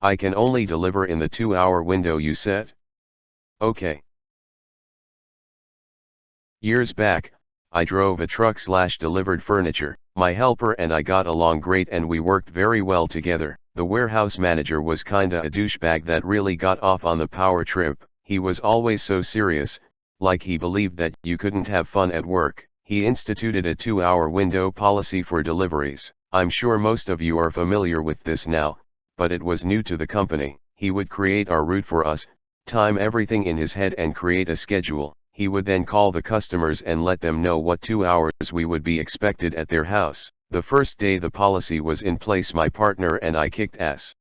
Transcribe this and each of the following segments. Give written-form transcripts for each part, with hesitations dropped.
I can only deliver in the 2-hour window you set. Okay. Years back, I drove a truck/delivered furniture. My helper and I got along great and we worked very well together. The warehouse manager was kinda a douchebag that really got off on the power trip. He was always so serious, like he believed that you couldn't have fun at work. He instituted a 2-hour window policy for deliveries. I'm sure most of you are familiar with this now, but it was new to the company. He would create our route for us, time everything in his head and create a schedule. He would then call the customers and let them know what 2 hours we would be expected at their house. The first day the policy was in place, my partner and I kicked ass.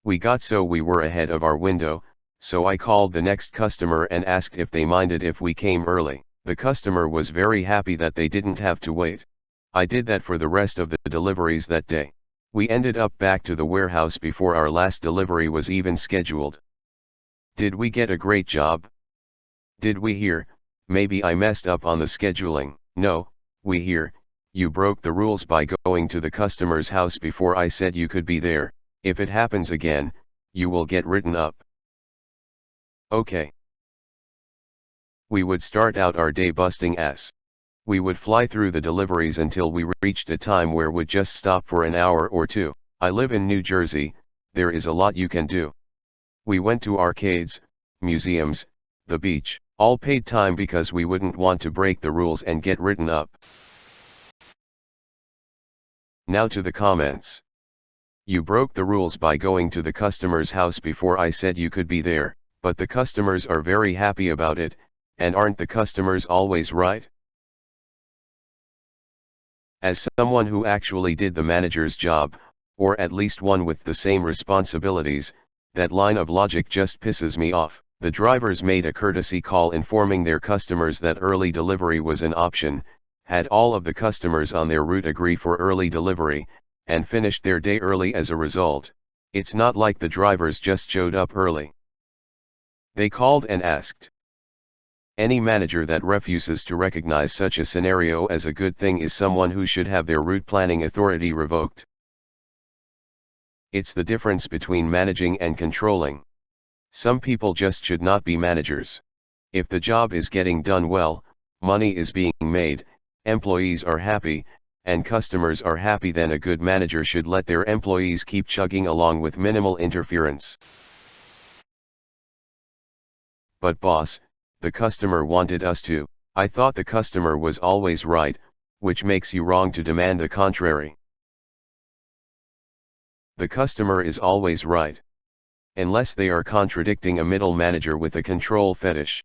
We got so we were ahead of our window, so I called the next customer and asked if they minded if we came early. The customer was very happy that they didn't have to wait. I did that for the rest of the deliveries that day. We ended up back to the warehouse before our last delivery was even scheduled. Did we get a great job? Did we hear, maybe I messed up on the scheduling? No, we hear, you broke the rules by going to the customer's house before I said you could be there. If it happens again, you will get written up. Okay. We would start out our day busting ass. We would fly through the deliveries until we reached a time where we'd just stop for an hour or two. I live in New Jersey, there is a lot you can do. We went to arcades, museums, the beach, all paid time because we wouldn't want to break the rules and get written up. Now to the comments. You broke the rules by going to the customer's house before I said you could be there, but the customers are very happy about it, and aren't the customers always right? As someone who actually did the manager's job, or at least one with the same responsibilities, that line of logic just pisses me off. The drivers made a courtesy call informing their customers that early delivery was an option, had all of the customers on their route agree for early delivery, and finished their day early as a result. It's not like the drivers just showed up early. They called and asked. Any manager that refuses to recognize such a scenario as a good thing is someone who should have their route planning authority revoked. It's the difference between managing and controlling. Some people just should not be managers. If the job is getting done well, money is being made, employees are happy, and customers are happy, then a good manager should let their employees keep chugging along with minimal interference. But boss, the customer wanted us to. I thought the customer was always right, which makes you wrong to demand the contrary. The customer is always right. Unless they are contradicting a middle manager with a control fetish.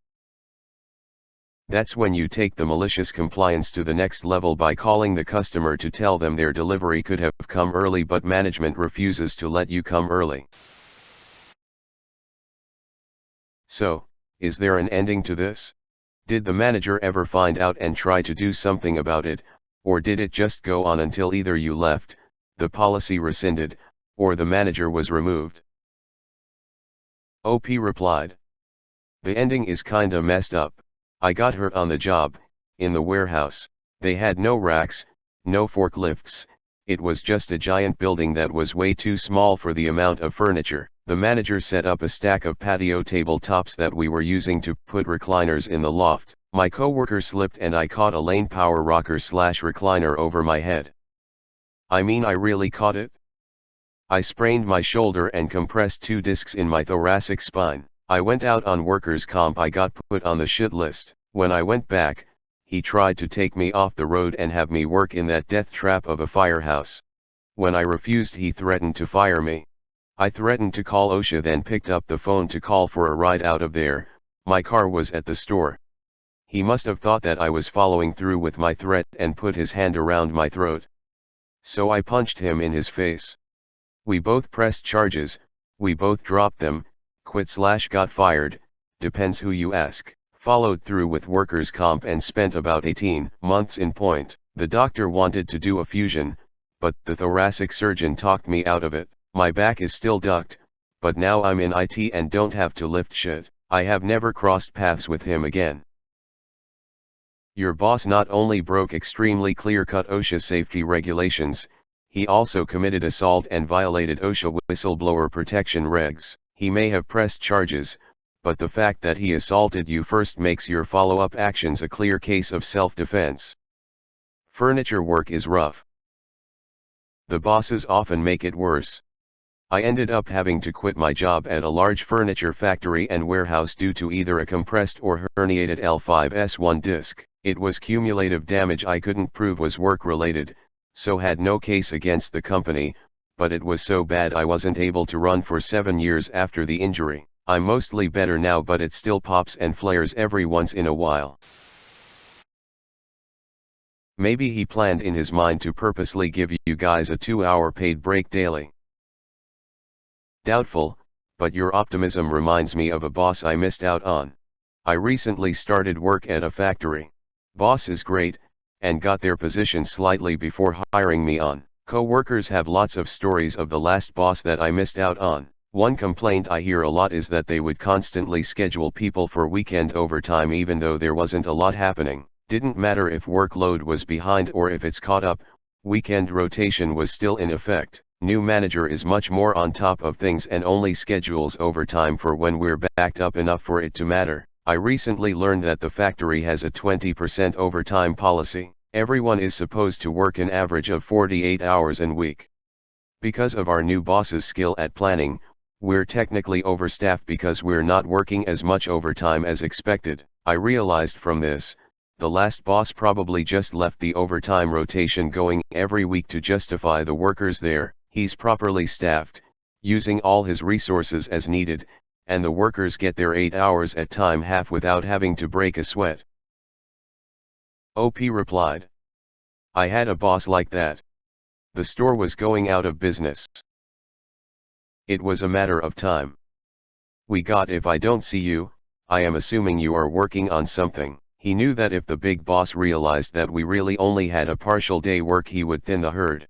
That's when you take the malicious compliance to the next level by calling the customer to tell them their delivery could have come early but management refuses to let you come early. So, is there an ending to this? Did the manager ever find out and try to do something about it, or did it just go on until either you left, the policy rescinded, or the manager was removed? OP replied. The ending is kinda messed up. I got hurt on the job, in the warehouse. They had no racks, no forklifts, it was just a giant building that was way too small for the amount of furniture. The manager set up a stack of patio tabletops that we were using to put recliners in the loft. My coworker slipped and I caught a lane power rocker/recliner over my head. I mean, I really caught it. I sprained my shoulder and compressed 2 discs in my thoracic spine. I went out on workers' comp. I got put on the shit list. When I went back, he tried to take me off the road and have me work in that death trap of a firehouse. When I refused, he threatened to fire me. I threatened to call OSHA, then picked up the phone to call for a ride out of there. My car was at the store. He must have thought that I was following through with my threat and put his hand around my throat. So I punched him in his face. We both pressed charges, we both dropped them, quit/got fired, depends who you ask. Followed through with workers' comp and spent about 18 months in point. The doctor wanted to do a fusion, but the thoracic surgeon talked me out of it. My back is still ducked, but now I'm in IT and don't have to lift shit. I have never crossed paths with him again. Your boss not only broke extremely clear-cut OSHA safety regulations, He also committed assault and violated OSHA whistleblower protection regs. He may have pressed charges, but the fact that he assaulted you first makes your follow-up actions a clear case of self-defense. Furniture work is rough. The bosses often make it worse. I ended up having to quit my job at a large furniture factory and warehouse due to either a compressed or herniated L5S1 disc. It was cumulative damage I couldn't prove was work-related, so had no case against the company, but it was so bad I wasn't able to run for 7 years after the injury. I'm mostly better now, but it still pops and flares every once in a while. Maybe he planned in his mind to purposely give you guys a 2-hour paid break daily. Doubtful, but your optimism reminds me of a boss I missed out on. I recently started work at a factory. Boss is great, and got their position slightly before hiring me on. Co-workers have lots of stories of the last boss that I missed out on. One complaint I hear a lot is that they would constantly schedule people for weekend overtime even though there wasn't a lot happening. Didn't matter if workload was behind or if it's caught up, weekend rotation was still in effect. New manager is much more on top of things and only schedules overtime for when we're backed up enough for it to matter. I recently learned that the factory has a 20% overtime policy. Everyone is supposed to work an average of 48 hours a week. Because of our new boss's skill at planning, we're technically overstaffed because we're not working as much overtime as expected. I realized from this, the last boss probably just left the overtime rotation going every week to justify the workers there. He's properly staffed, using all his resources as needed, and the workers get their 8 hours at time half without having to break a sweat. OP replied. I had a boss like that. The store was going out of business. It was a matter of time. We got if I don't see you, I am assuming you are working on something. He knew that if the big boss realized that we really only had a partial day work he would thin the herd.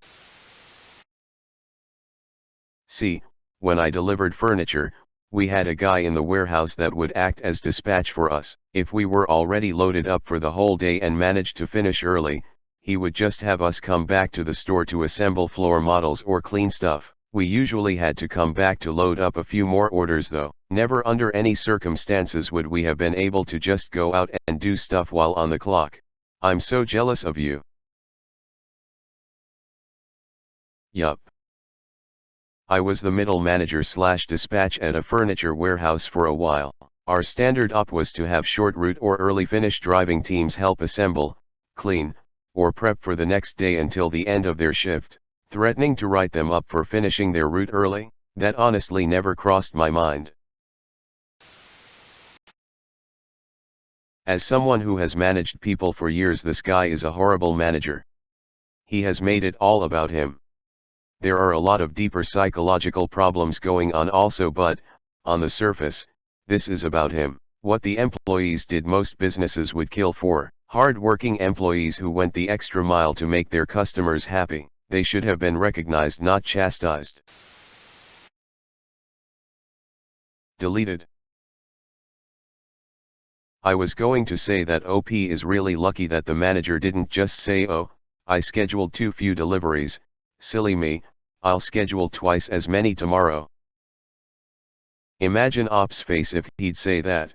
See, when I delivered furniture, we had a guy in the warehouse that would act as dispatch for us. If we were already loaded up for the whole day and managed to finish early, he would just have us come back to the store to assemble floor models or clean stuff. We usually had to come back to load up a few more orders though. Never under any circumstances would we have been able to just go out and do stuff while on the clock. I'm so jealous of you. Yup. I was the middle manager / dispatch at a furniture warehouse for a while. Our standard op was to have short route or early finish driving teams help assemble, clean, or prep for the next day until the end of their shift. Threatening to write them up for finishing their route early, that honestly never crossed my mind. As someone who has managed people for years, this guy is a horrible manager. He has made it all about him. There are a lot of deeper psychological problems going on also, but, on the surface, this is about him. What the employees did most businesses would kill for. Hard-working employees who went the extra mile to make their customers happy. They should have been recognized, not chastised. Deleted. I was going to say that OP is really lucky that the manager didn't just say, oh, I scheduled too few deliveries, silly me, I'll schedule twice as many tomorrow. Imagine Op's face if he'd say that.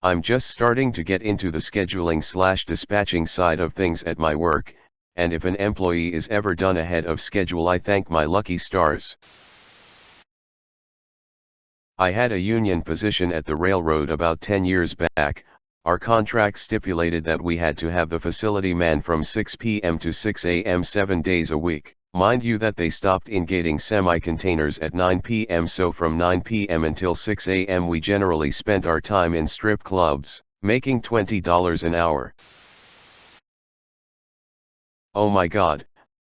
I'm just starting to get into the scheduling / dispatching side of things at my work, and if an employee is ever done ahead of schedule I thank my lucky stars. I had a union position at the railroad about 10 years back. Our contract stipulated that we had to have the facility manned from 6 p.m. to 6 a.m. 7 days a week. Mind you that they stopped ingating semi-containers at 9 p.m. so from 9 p.m. until 6 a.m. we generally spent our time in strip clubs, making $20 an hour. Oh my god,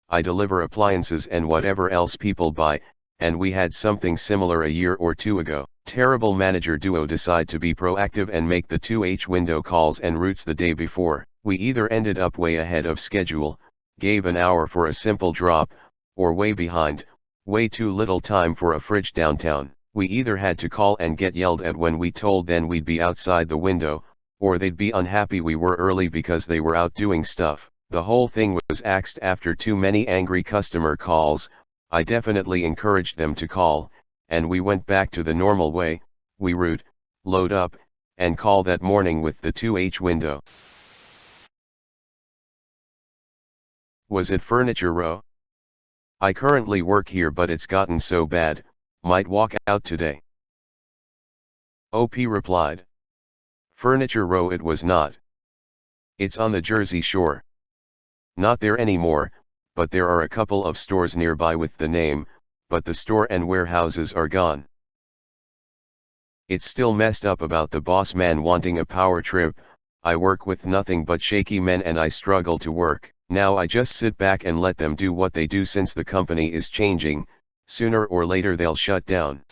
I deliver appliances and whatever else people buy, and we had something similar a year or two ago. Terrible manager duo decide to be proactive and make the 2H window calls and routes the day before. We either ended up way ahead of schedule, gave an hour for a simple drop, or way behind, way too little time for a fridge downtown. We either had to call and get yelled at when we told them we'd be outside the window, or they'd be unhappy we were early because they were out doing stuff. The whole thing was axed after too many angry customer calls. I definitely encouraged them to call, and we went back to the normal way. We route, load up, and call that morning with the 2H window. Was it Furniture Row? I currently work here, but it's gotten so bad, might walk out today. OP replied. Furniture Row it was not. It's on the Jersey Shore. Not there anymore, but there are a couple of stores nearby with the name, but the store and warehouses are gone. It's still messed up about the boss man wanting a power trip. I work with nothing but shaky men and I struggle to work. Now I just sit back and let them do what they do since the company is changing. Sooner or later they'll shut down.